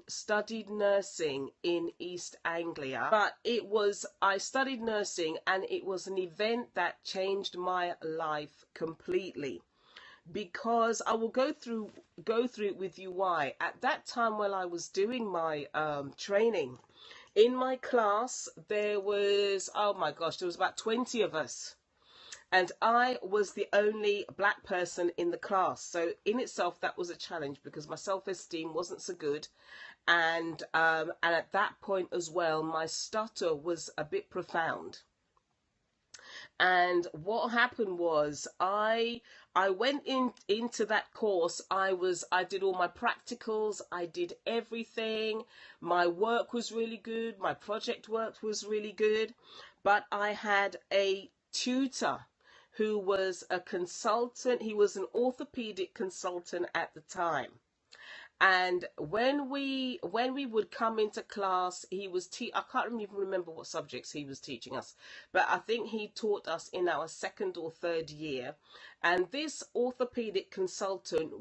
studied nursing in East Anglia, but I studied nursing and it was an event that changed my life completely. Because I will go through it with you why. At that time when I was doing my training, in my class there was, oh my gosh, there was about 20 of us. And I was the only black person in the class. So in itself, that was a challenge because my self-esteem wasn't so good. And at that point as well, my stutter was a bit profound. And what happened was I went into that course. I did all my practicals. I did everything. My work was really good. My project work was really good. But I had a tutor who was a consultant. He was an orthopedic consultant at the time. And when we would come into class, he was I can't even remember what subjects he was teaching us, but I think he taught us in our second or third year. And this orthopedic consultant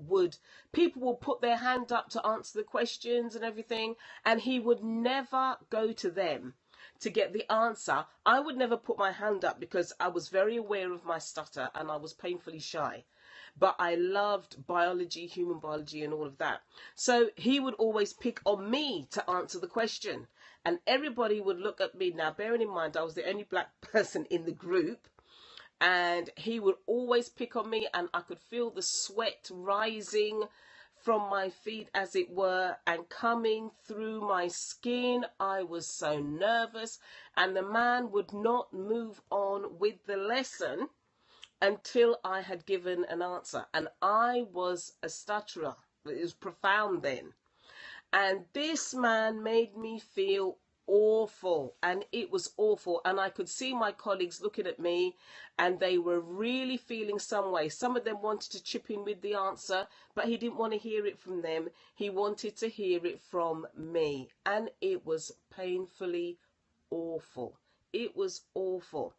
people will put their hand up to answer the questions and everything, and he would never go to them to get the answer. I would never put my hand up because I was very aware of my stutter and I was painfully shy. But I loved biology, human biology and all of that. So he would always pick on me to answer the question. And everybody would look at me. Now, bearing in mind, I was the only black person in the group. And he would always pick on me, and I could feel the sweat rising from my feet, as it were, and coming through my skin. I was so nervous, and the man would not move on with the lesson until I had given an answer. And I was a stutterer. It was profound then. And this man made me feel awful, and it was awful. And I could see my colleagues looking at me, and they were really feeling some way. Some of them wanted to chip in with the answer, but he didn't want to hear it from them. He wanted to hear it from me, and it was painfully awful. It was awful.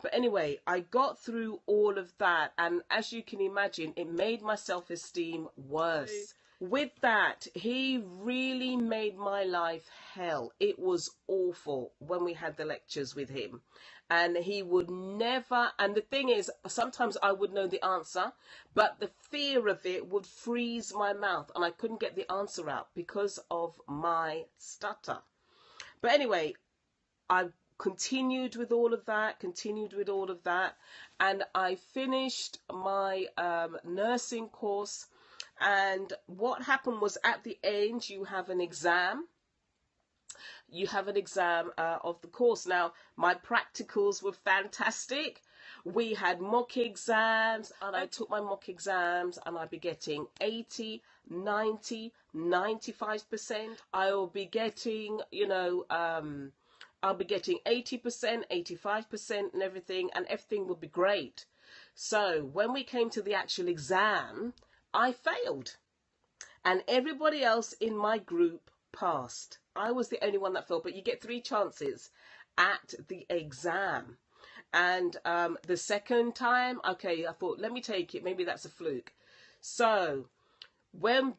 But anyway, I got through all of that, and as you can imagine, it made my self-esteem worse. With that, he really made my life hell. It was awful when we had the lectures with him. And he would never, and the thing is, sometimes I would know the answer, but the fear of it would freeze my mouth and I couldn't get the answer out because of my stutter. But anyway, I continued with all of that, and I finished my nursing course. And what happened was, at the end, you have an exam. Of the course. Now, my practicals were fantastic. We had mock exams, and I took my mock exams, and I'd be getting 80, 90, 95%. I will be getting, I'll be getting 80%, 85% and everything would be great. So when we came to the actual exam, I failed. And everybody else in my group passed. I was the only one that failed, but you get 3 chances at the exam. And the second time, okay, I thought, let me take it. Maybe that's a fluke. So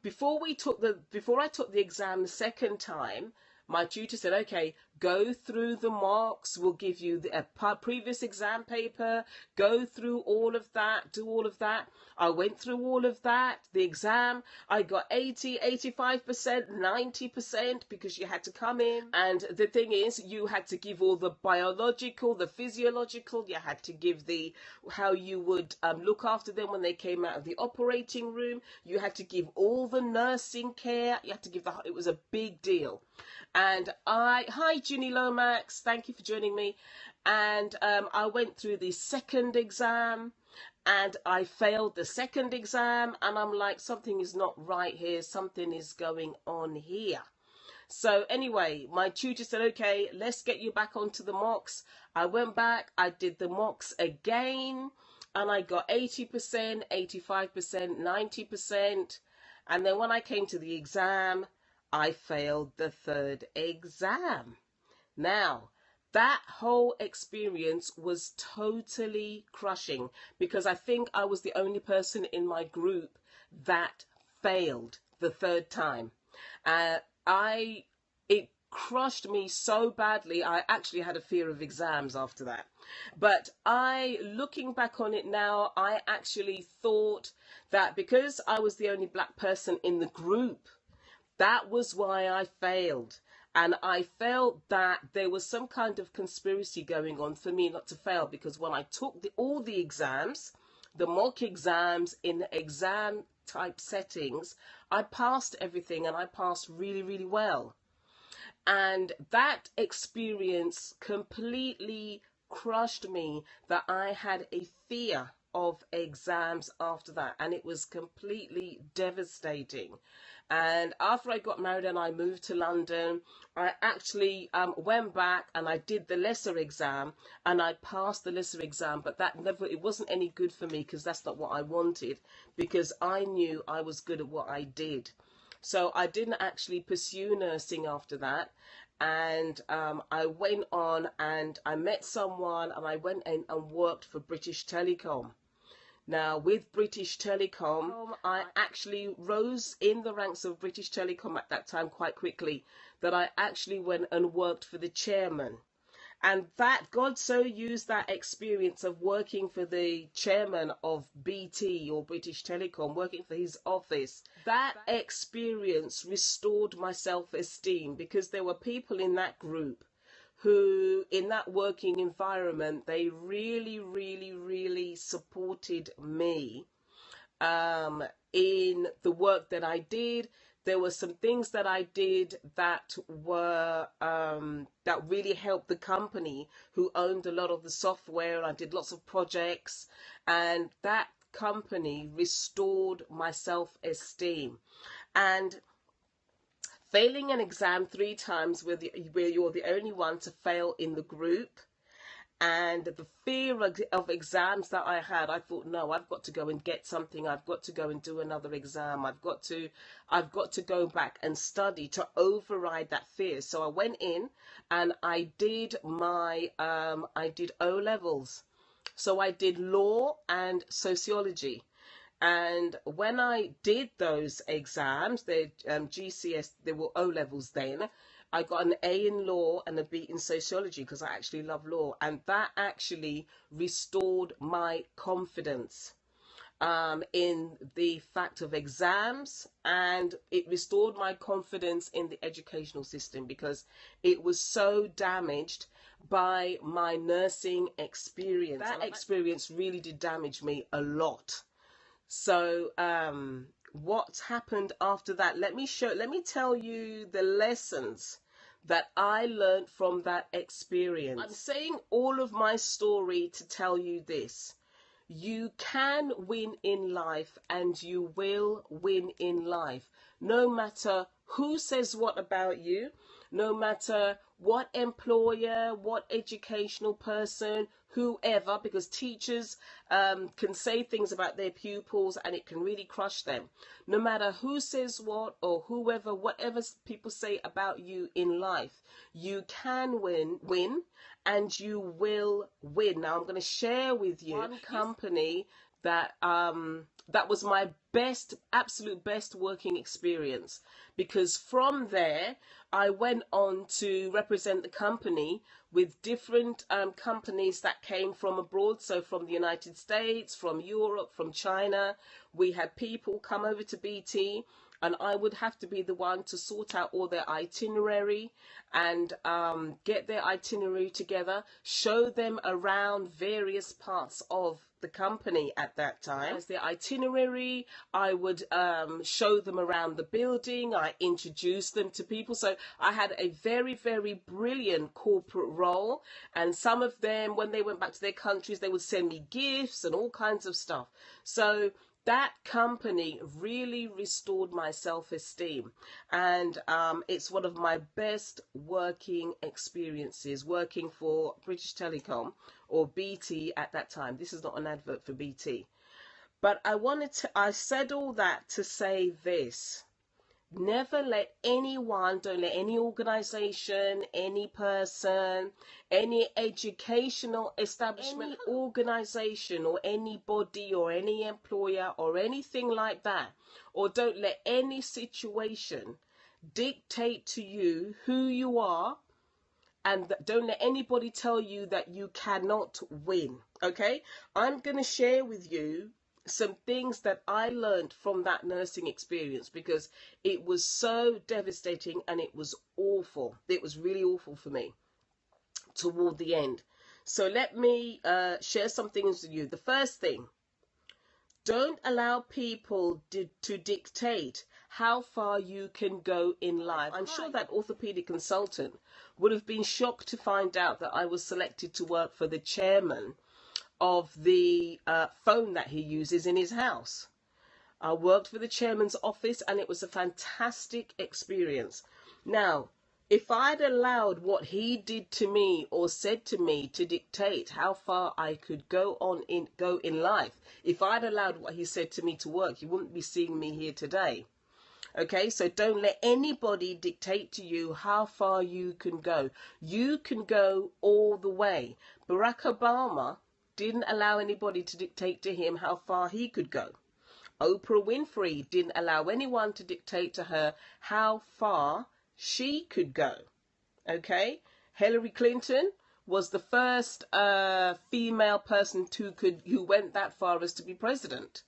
before I took the exam the second time, my tutor said, okay, go through the mocks. We'll give you a previous exam paper. Go through all of that. Do all of that. I went through all of that. The exam, I got 80, 85%, 90% because you had to come in. And the thing is, you had to give all the biological, the physiological. You had to give how you would look after them when they came out of the operating room. You had to give all the nursing care. You had to give it was a big deal. And hi Ginny Lomax, thank you for joining me. And I went through the second exam and I failed the second exam, and I'm like, something is not right here, something is going on here. So anyway, my tutor said, okay, let's get you back onto the mocks. I went back, I did the mocks again, and I got 80%, 85%, 90%. And then when I came to the exam, I failed the third exam. Now, that whole experience was totally crushing because I think I was the only person in my group that failed the third time. And it crushed me so badly. I actually had a fear of exams after that. But looking back on it now, I actually thought that because I was the only black person in the group, that was why I failed. And I felt that there was some kind of conspiracy going on for me not to fail, because when I took all the exams, the mock exams in exam type settings, I passed everything and I passed really, really well. And that experience completely crushed me, that I had a fear of exams after that, and it was completely devastating. And after I got married and I moved to London, I actually went back and I did the lesser exam, and I passed the lesser exam, but it wasn't any good for me, because that's not what I wanted, because I knew I was good at what I did. So I didn't actually pursue nursing after that. And I went on and I met someone and I went in and worked for British Telecom. Now, with British Telecom, I actually rose in the ranks of British Telecom at that time quite quickly, that I actually went and worked for the chairman. And that God so used that experience of working for the chairman of BT, or British Telecom, working for his office. That experience restored my self-esteem, because there were people in that group who, in that working environment, they really, really, really supported me in the work that I did. There were some things that I did that were that really helped the company, who owned a lot of the software. I did lots of projects, and that company restored my self-esteem. And failing an exam 3 times where you're the only one to fail in the group, and the fear of exams that I had, I thought, no, I've got to go and get something. I've got to go and do another exam. I've got to go back and study to override that fear. So I went in and I did I did O levels. So I did law and sociology. And when I did those exams, the GCS, they were O levels then, I got an A in law and a B in sociology, because I actually love law. And that actually restored my confidence in the fact of exams, and it restored my confidence in the educational system, because it was so damaged by my nursing experience. That experience really did damage me a lot. So what happened after that? Let me tell you the lessons that I learned from that experience. I'm saying all of my story to tell you this: you can win in life, and you will win in life, no matter who says what about you, no matter what employer, what educational person, whoever, because teachers can say things about their pupils and it can really crush them. No matter who says what, or whatever people say about you in life, you can win, and you will win. Now I'm going to share with you one company that that was my absolute best working experience, because from there I went on to represent the company with different companies that came from abroad, so from the United States, from Europe, from China. We had people come over to BT, and I would have to be the one to sort out all their itinerary and get their itinerary together, show them around various parts of the company at that time. As their itinerary, I would show them around the building, I introduced them to people. So I had a very, very brilliant corporate role, and some of them, when they went back to their countries, they would send me gifts and all kinds of stuff. So that company really restored my self-esteem, and it's one of my best working experiences, working for British Telecom, or BT at that time. This is not an advert for BT. But I said all that to say this: never let anyone, don't let any organization, any person, any educational establishment, any organization or anybody or any employer or anything like that, or don't let any situation dictate to you who you are, and don't let anybody tell you that you cannot win. Okay, I'm going to share with you some things that I learned from that nursing experience, because it was so devastating and it was awful. It was really awful for me toward the end. So let me share some things with you. The first thing, don't allow people to dictate how far you can go in life. I'm sure that orthopedic consultant would have been shocked to find out that I was selected to work for the chairman of the phone that he uses in his house. I worked for the chairman's office, and it was a fantastic experience. Now, if I'd allowed what he did to me or said to me to dictate how far I could go in life, if I'd allowed what he said to me to work, you wouldn't be seeing me here today. Okay, so don't let anybody dictate to you how far you can go. You can go all the way. Barack Obama didn't allow anybody to dictate to him how far he could go. Oprah Winfrey didn't allow anyone to dictate to her how far she could go. Okay, Hillary Clinton was the first female person who went that far as to be president.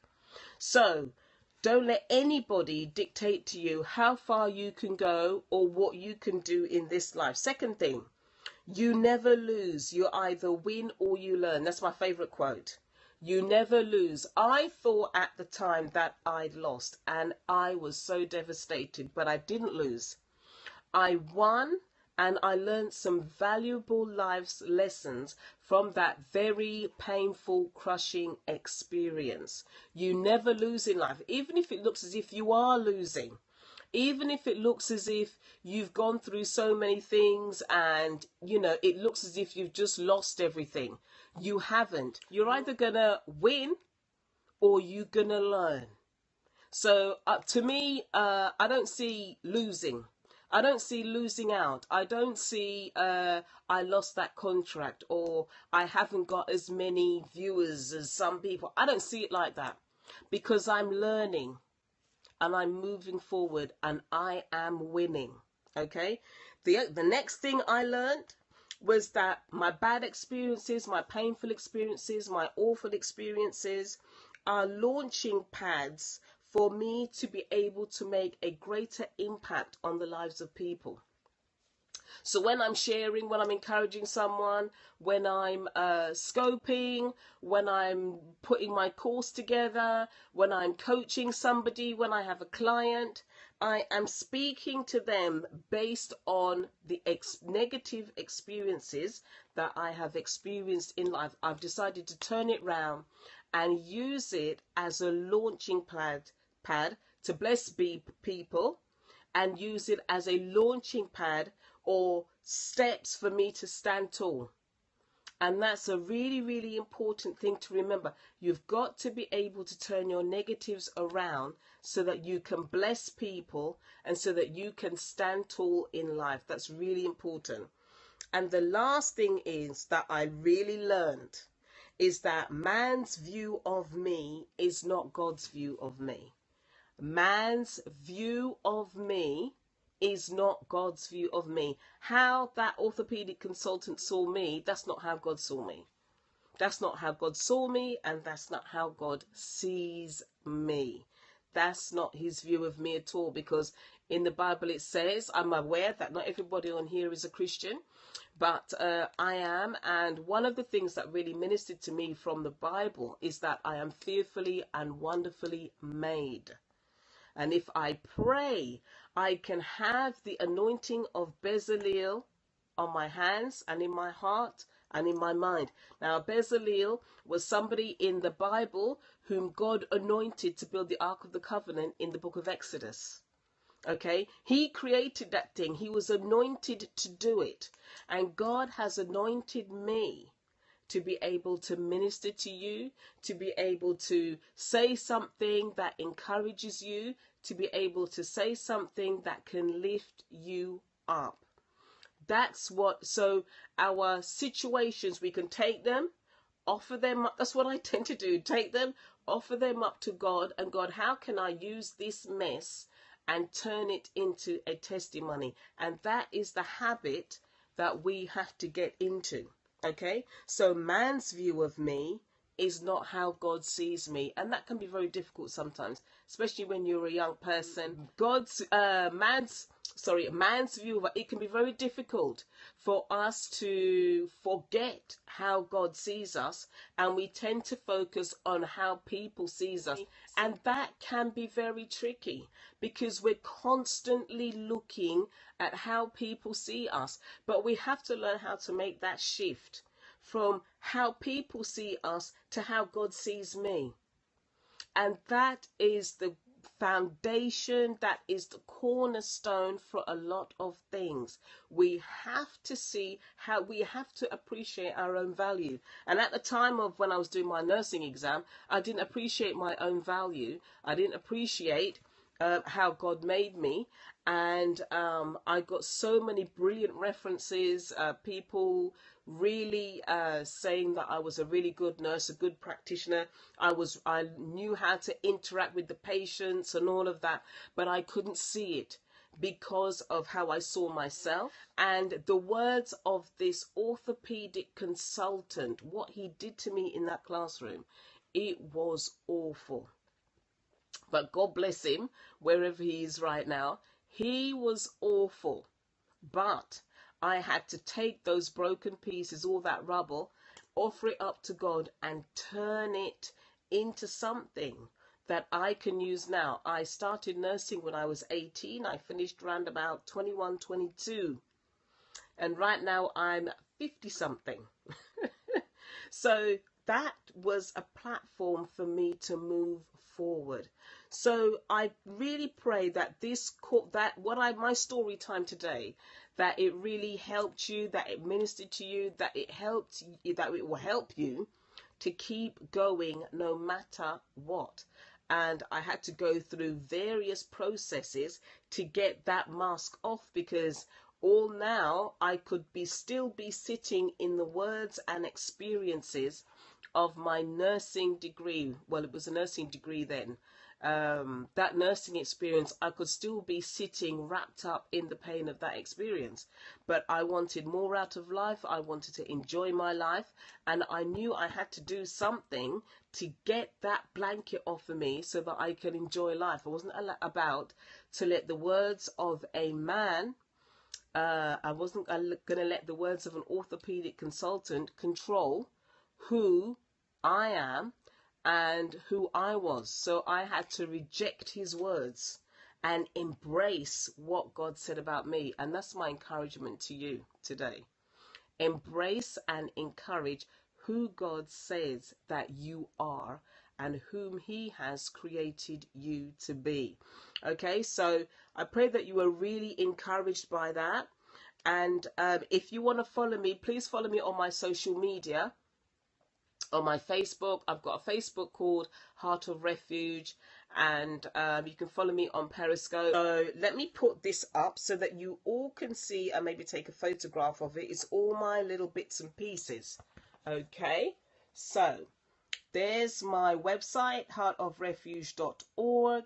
So don't let anybody dictate to you how far you can go or what you can do in this life. Second thing, you never lose. You either win or you learn. That's my favorite quote. You never lose. I thought at the time that I'd lost, and I was so devastated, but I didn't lose. I won, and I learned some valuable life lessons from that very painful, crushing experience. You never lose in life, even if it looks as if you are losing. Even if it looks as if you've gone through so many things and, you know, it looks as if you've just lost everything. You haven't. You're either going to win or you're going to learn. So to me, I don't see losing. I don't see losing out. I don't see I lost that contract, or I haven't got as many viewers as some people. I don't see it like that, because I'm learning. And I'm moving forward, and I am winning. Okay. The next thing I learned was that my bad experiences, my painful experiences, my awful experiences are launching pads for me to be able to make a greater impact on the lives of people. So when I'm sharing, when I'm encouraging someone, when I'm scoping, when I'm putting my course together, when I'm coaching somebody, when I have a client, I am speaking to them based on the negative experiences that I have experienced in life. I've decided to turn it round and use it as a launching pad to bless people, and use it as a launching pad or steps for me to stand tall. And that's a really, really important thing to remember. You've got to be able to turn your negatives around so that you can bless people and so that you can stand tall in life. That's really important. And the last thing is that I really learned is that man's view of me is not God's view of me. Man's view of me is not God's view of me. How that orthopedic consultant saw me, that's not how God saw me. That's not how God saw me, and that's not how God sees me. That's not his view of me at all, because in the Bible it says, I'm aware that not everybody on here is a Christian, but I am, and one of the things that really ministered to me from the Bible is that I am fearfully and wonderfully made. And if I pray, I can have the anointing of Bezalel on my hands and in my heart and in my mind. Now, Bezalel was somebody in the Bible whom God anointed to build the Ark of the Covenant in the book of Exodus. Okay, he created that thing. He was anointed to do it. And God has anointed me to be able to minister to you, to be able to say something that encourages you, to be able to say something that can lift you up. That's what, so our situations, we can take them, offer them up. That's what I tend to do. Take them, offer them up to God, and God, how can I use this mess and turn it into a testimony. And that is the habit that we have to get into. Okay, so man's view of me is not how God sees me, and that can be very difficult sometimes, especially when you're a young person. Man's view of it can be very difficult for us to forget how God sees us, and we tend to focus on how people sees us, and that can be very tricky because we're constantly looking at how people see us. But we have to learn how to make that shift from how people see us to how God sees me. And that is the foundation, that is the cornerstone for a lot of things. We have to see how, we have to appreciate our own value. And at the time of when I was doing my nursing exam, I didn't appreciate my own value. I didn't appreciate how God made me. And I got so many brilliant references, people really saying that I was a really good nurse, a good practitioner. I knew how to interact with the patients and all of that, but I couldn't see it because of how I saw myself. And the words of this orthopedic consultant, what he did to me in that classroom, it was awful. But God bless him, wherever he is right now. He was awful. But I had to take those broken pieces, all that rubble, offer it up to God and turn it into something that I can use now. I started nursing when I was 18. I finished around about 21, 22. And right now I'm 50 something. So that was a platform for me to move forward. So I really pray that my story time today, that it really helped you, that it ministered to you, that it will help you to keep going no matter what. And I had to go through various processes to get that mask off, because all now I could still be sitting in the words and experiences of my nursing degree. Well, it was a nursing degree then. That nursing experience, I could still be sitting wrapped up in the pain of that experience. But I wanted more out of life. I wanted to enjoy my life. And I knew I had to do something to get that blanket off of me so that I could enjoy life. I wasn't about to let the words of a man, I wasn't going to let the words of an orthopedic consultant control who I am and who I was. So I had to reject his words and embrace what God said about me. And that's my encouragement to you today. Embrace and encourage who God says that you are and whom he has created you to be. Okay, so I pray that you were really encouraged by that. And if you want to follow me, please follow me on my social media. On my Facebook, I've got a Facebook called Heart of Refuge, and you can follow me on Periscope. So let me put this up so that you all can see and maybe take a photograph of it. It's all my little bits and pieces. Okay, so there's my website, heartofrefuge.org,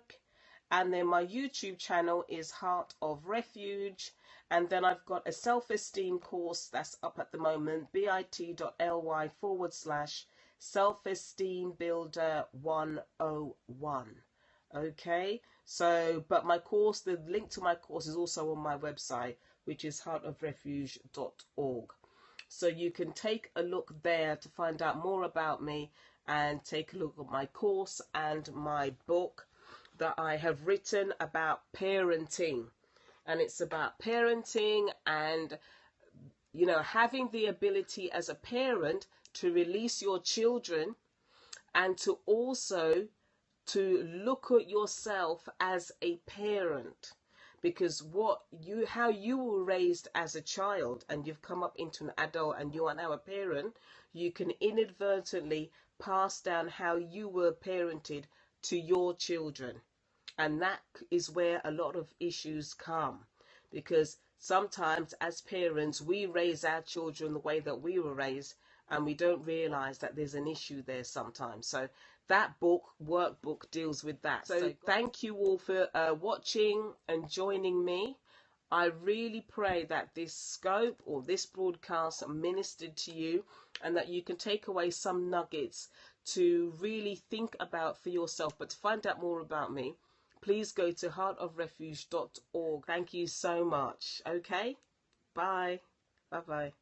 and then my YouTube channel is Heart of Refuge. And then I've got a self-esteem course that's up at the moment, bit.ly/self-esteem builder 101. Okay, so, but my course, the link to my course is also on my website, which is heartofrefuge.org. So you can take a look there to find out more about me and take a look at my course and my book that I have written about parenting. And it's about parenting and, you know, having the ability as a parent to release your children and to also to look at yourself as a parent. Because how you were raised as a child and you've come up into an adult and you are now a parent, you can inadvertently pass down how you were parented to your children. And that is where a lot of issues come, because sometimes as parents we raise our children the way that we were raised and we don't realize that there's an issue there sometimes. So that book, workbook, deals with that. So thank you all for watching and joining me. I really pray that this scope or this broadcast ministered to you, and that you can take away some nuggets to really think about for yourself. But to find out more about me, please go to heartofrefuge.org. Thank you so much. Okay, bye. Bye bye.